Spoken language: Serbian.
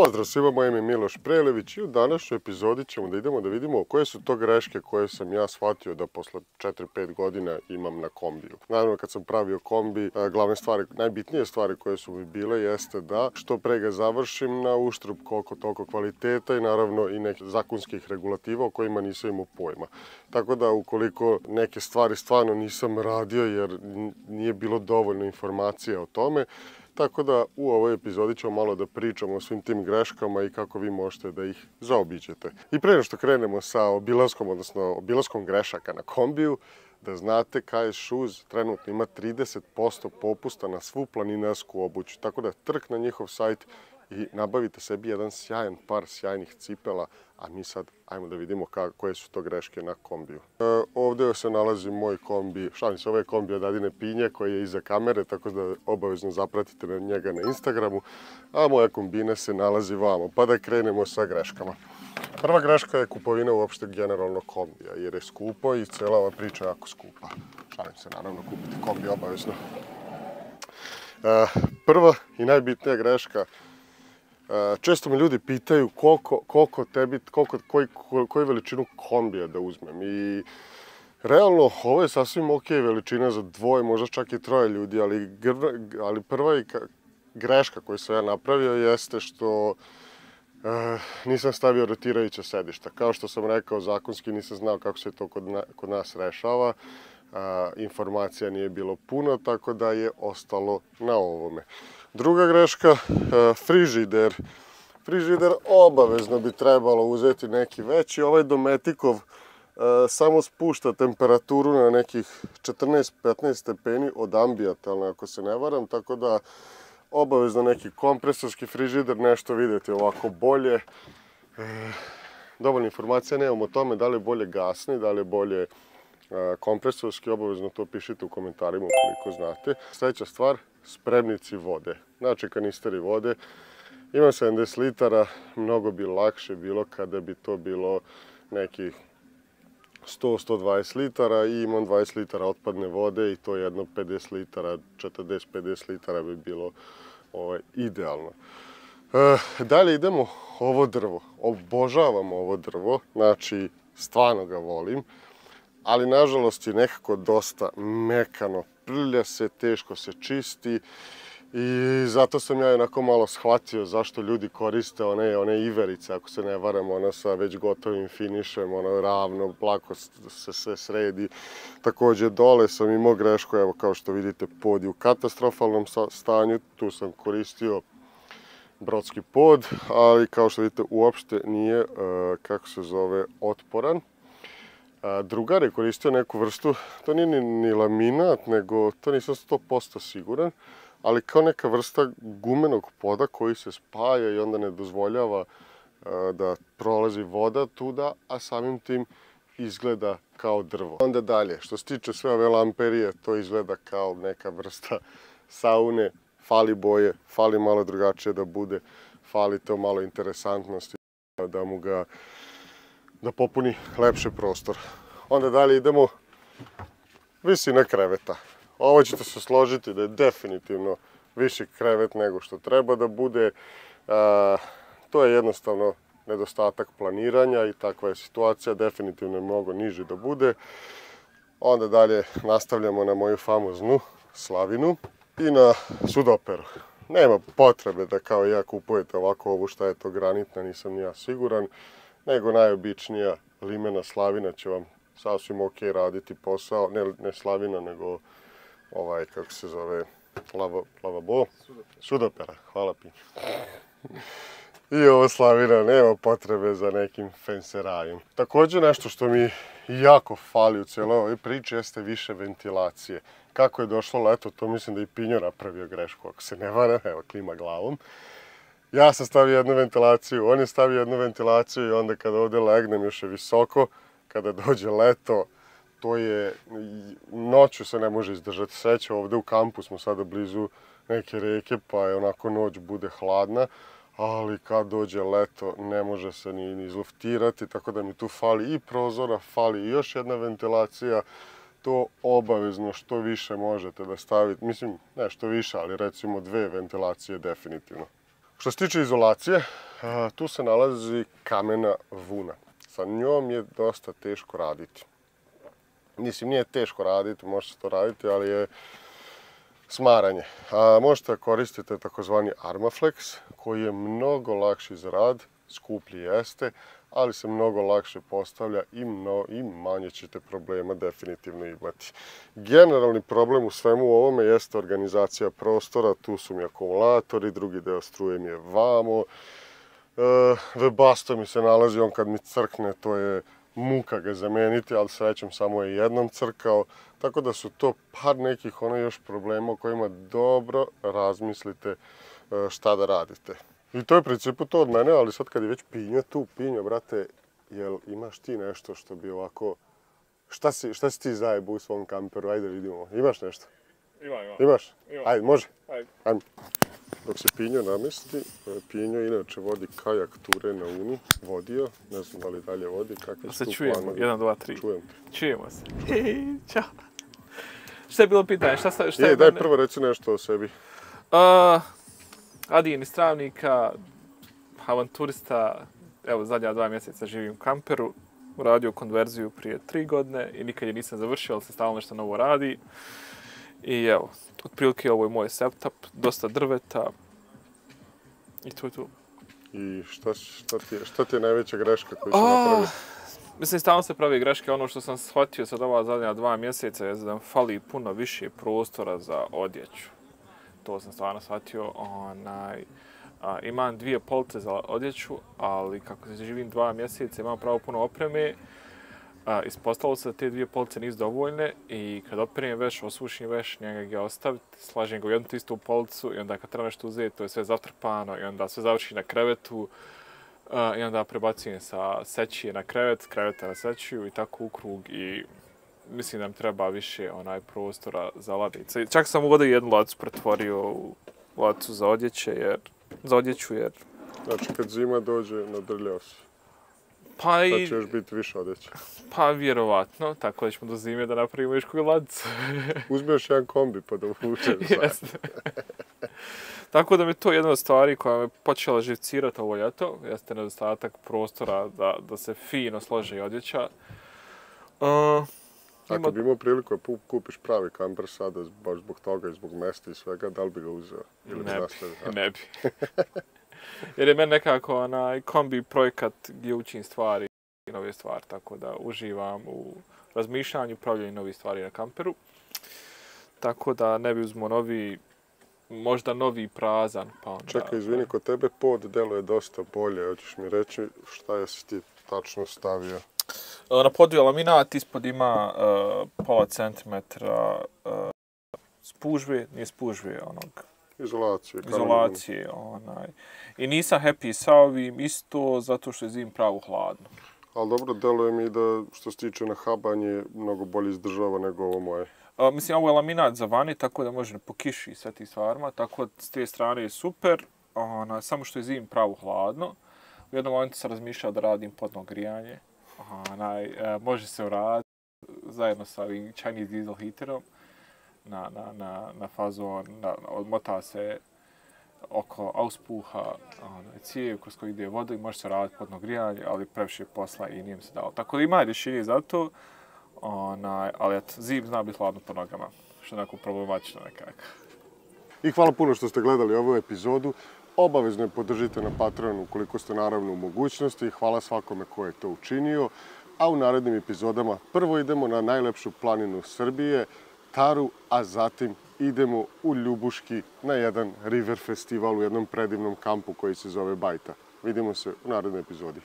Pozdrav svima, moje ime je Miloš Prelević i u današnjoj epizodi ćemo da idemo da vidimo koje su to greške koje sam ja shvatio da posle 4-5 godina imam na kombiju. Naravno, kad sam pravio kombi, glavne stvari, najbitnije stvari koje su mi bile jeste da što pre ga završim na uštrb koliko toliko kvaliteta i naravno i nekih zakonskih regulativa o kojima nisam imao pojma. Tako da ukoliko neke stvari stvarno nisam radio jer nije bilo dovoljno informacija o tome, tako da u ovoj epizodi ćemo malo da pričamo o svim tim greškama i kako vi možete da ih zaobiđete. I pre nego što krenemo sa obilaskom, odnosno obilaskom grešaka na kombiju, da znate KS Shoes trenutno ima 30% popusta na svu planinarsku obuću. Tako da trk na njihov sajt i nabavite sebi jedan sjajan par sjajnih cipela, a mi sad ajmo da vidimo koje su to greške na kombiju. Ovde se nalazi moj kombi, šalim se, ovo je kombi od Adine Pinje koji je iza kamere, tako da obavezno zapratite njega na Instagramu, a moja kombina se nalazi vamo, pa da krenemo sa greškama. Prva greška je kupovina uopšte generalno kombija, jer je skupo i cela ova priča je jako skupa. Šalim se, naravno, kupite kombi obavezno. Prva i najbitnija greška, često me ljudi pitaju koju veličinu kombija da uzmem i realno ovo je sasvim ok veličina za dvoje, možda čak i troje ljudi, ali prva greška koju sam ja napravio jeste što nisam stavio rotirajuća sedišta. Kao što sam rekao, zakonski nisam znao kako se to kod nas rešava, informacija nije bilo puno, tako da je ostalo na ovome. Druga greška, frižider. Frižider obavezno bi trebalo uzeti neki veći. Ovaj Dometikov samo spušta temperaturu na nekih 14-15 stepeni od ambijentalne, ako se ne varam, tako da obavezno neki kompresorski frižider, nešto vidjeti ovako bolje. Dovoljno informacija nemam o tome da li je bolje gasni, da li je bolje kompresorski, obavezno to pišite u komentarima ukoliko znate. Sljedeća stvar, spremnici vode. Znači kanisteri vode. Imam 70 litara, mnogo bi lakše bilo kada bi to bilo nekih 100-120 litara i imam 20 litara otpadne vode i to jedno 50 litara, 40-50 litara bi bilo idealno. Dalje idemo ovo drvo. Obožavam ovo drvo, znači stvarno ga volim, ali nažalost je nekako dosta mekano, prlja se, teško se čisti i zato sam ja onako malo shvatio zašto ljudi koriste one iverice, ako se ne varam, ono sa već gotovim finišem, ono ravno, lako se sve sredi. Takođe dole sam imao grešku, evo kao što vidite pod je u katastrofalnom stanju, tu sam koristio brodski pod, ali kao što vidite uopšte nije, otporan. Drugar je koristio neku vrstu, to nije ni laminat, nego to nisam 100% siguran, ali kao neka vrsta gumenog poda koji se spaja i onda ne dozvoljava da prolazi voda tuda, a samim tim izgleda kao drvo. Onda dalje, što se tiče sve ove lamperije, to izgleda kao neka vrsta saune, fali boje, fali malo drugačije da bude, fali to malo interesantnosti, da popuni lepši prostor. Onda dalje idemo visina kreveta. Ovo ćete se složiti da je definitivno viši krevet nego što treba da bude. To je jednostavno nedostatak planiranja i takva je situacija. Definitivno je mnogo niži da bude. Onda dalje nastavljamo na moju famoznu slavinu i na sudoperu. Nema potrebe da kao ja kupujete ovako ovu, šta je to granitna, nisam ni ja siguran, nego najobičnija limena slavina će vam sasvim ok raditi posao, ne slavina, nego kako se zove, lavabo, sudopera, hvala Pinju. I ovo slavina, nema potrebe za nekim fenserajem. Takođe nešto što mi jako fali u cijeloj ovoj priči jeste više ventilacije. Kako je došlo leto, to mislim da i Pinjo napravio grešku, ako se ne vara, evo klima glavom. Ja sam stavio jednu ventilaciju, on je stavio jednu ventilaciju i onda kada ovde legnem još je visoko, kada dođe leto, to je, noću se ne može izdržati. Sreća, ovde u kampu smo sada blizu neke reke, pa je onako noć bude hladna, ali kad dođe leto ne može se ni izluftirati, tako da mi tu fali i prozora, fali i još jedna ventilacija. To obavezno što više možete da stavite, mislim ne što više, ali recimo 2 ventilacije definitivno. Što se tiče izolacije, Tu se nalazi kamena vuna. Sa njom je dosta teško raditi. Mislim, nije teško raditi, može se to raditi, ali je smaranje. Možete koristiti takozvani Armaflex, koji je mnogo lakši za rad, skuplji jeste, ali se mnogo lakše postavlja i manje ćete problema definitivno imati. Generalni problem u svemu ovome jeste organizacija prostora, tu su mi akumulatori, drugi deo struje mi je vamo. Webasto mi se nalazi, on kad mi crkne, to je muka ga zameniti, ali srećem samo je jednom crkao. Tako da su to par nekih još problema o kojima dobro razmislite šta da radite. I to je u principu to od mene, ali sad kad je već Pinjo tu, Pinjo, brate, jel imaš ti nešto što bi ovako... Šta si ti zajebao u svom kamperu? Ajde vidimo. Imaš nešto? Imam. Imaš? Imam. Ajde, može? Ajde. Dok se Pinjo namesti, Pinjo inače vodi kajak ture na Uni, vodio, ne znam da li dalje vodi, kakvi su tu planovi. Se čujemo, 1, 2, 3. Čujem te. Čujemo se. Ćao. Šta je bilo pitanje? Šta je Daj mene? prvo reci nešto o sebi. Adijen iz Travnika, avanturista, evo zadnja 2 mjeseca živim u kamperu, uradio konverziju prije 3 godine i nikad je nisam završio, ali se stalno nešto novo radi. I evo, otprilike ovo je moj setup, dosta drveta i to je to. I šta ti je najveća greška koju si napravio? Mislim, stalno se pravi greške. Ono što sam shvatio sad ova zadnja 2 mjeseca je da nam fali puno više prostora za odjeću. To sam stvarno shvatio. Imam 2 police za odjeću, ali kako se živim 2 mjeseca imam pravo puno opreme. Ispostavilo se da te 2 police nisu dovoljne i kad operem veš, osušim veš, njega ga ostaviti, slažem ga u jednu istu policu i onda kad treba nešto uzeti, to je sve zatrpano i onda sve završi na krevetu i onda prebacujem sa sećije na krevet, kreveta na sećiju i tako u krug i mislim da mi treba više prostora za ladice. Čak sam ovdje jednu ladicu pretvorio u ladicu za odjeću jer... Znači kad zima dođe, nadrljao si. Pa i... Sad će još biti više odjeća. Pa vjerovatno, tako da ćemo do zime da napravimo još koju ladicu. Uzmeš jedan kombi pa da uvučeš zajedno. Tako da mi to jedna od stvari koja me počela živcirati ovo ljeto, jeste nedostatak prostora da se fino složi odjeća. Ako bi imao priliku da kupiš pravi kamper sada, baš zbog toga i zbog mesta i svega, da li bi ga uzeo? Ne bi. Jer je meni nekako kombi projekat gdje učim stvari i nove stvari, tako da uživam u razmišljanju, pravljanju novih stvari na kamperu. Tako da ne bi uzmo možda novi prazan. Pa onda... Čekaj, izvini, kod tebe pod deluje dosta bolje. Hoćeš mi reći šta jesi ti tačno stavio? Na podu je laminat, ispod ima pola centimetra spužve, nije spužve, izolacije. I nisam happy sa ovim isto zato što je zim pravo hladno. Ali dobro, deluje mi da što se tiče nahabanje mnogo bolje izdržava nego ovo moje. Mislim, ovo je laminat za vani, tako da može po kiši i sve tih stvarima, tako da s te strane je super, samo što je zim pravo hladno. U jednom momentu sam razmišljao da radim podno grijanje. Može se uraditi zajedno sa ovim Chinese diesel heaterom na fazon, odmota se oko auspuha cijev kroz koji ide voda i može se raditi podno grijanje, ali previše posla i nije mi se dalo. Tako da ima rješenje za to, ali zim zna biti hladno po nogama, što je onako problematično nekako. I hvala puno što ste gledali ovu epizodu. Obavezno je podržite na Patreonu ukoliko ste naravno u mogućnosti i hvala svakome ko je to učinio. A u narednim epizodama prvo idemo na najlepšu planinu Srbije, Taru, a zatim idemo u Ljubuški na jedan river festival u jednom predivnom kampu koji se zove Bajta. Vidimo se u narednoj epizodi.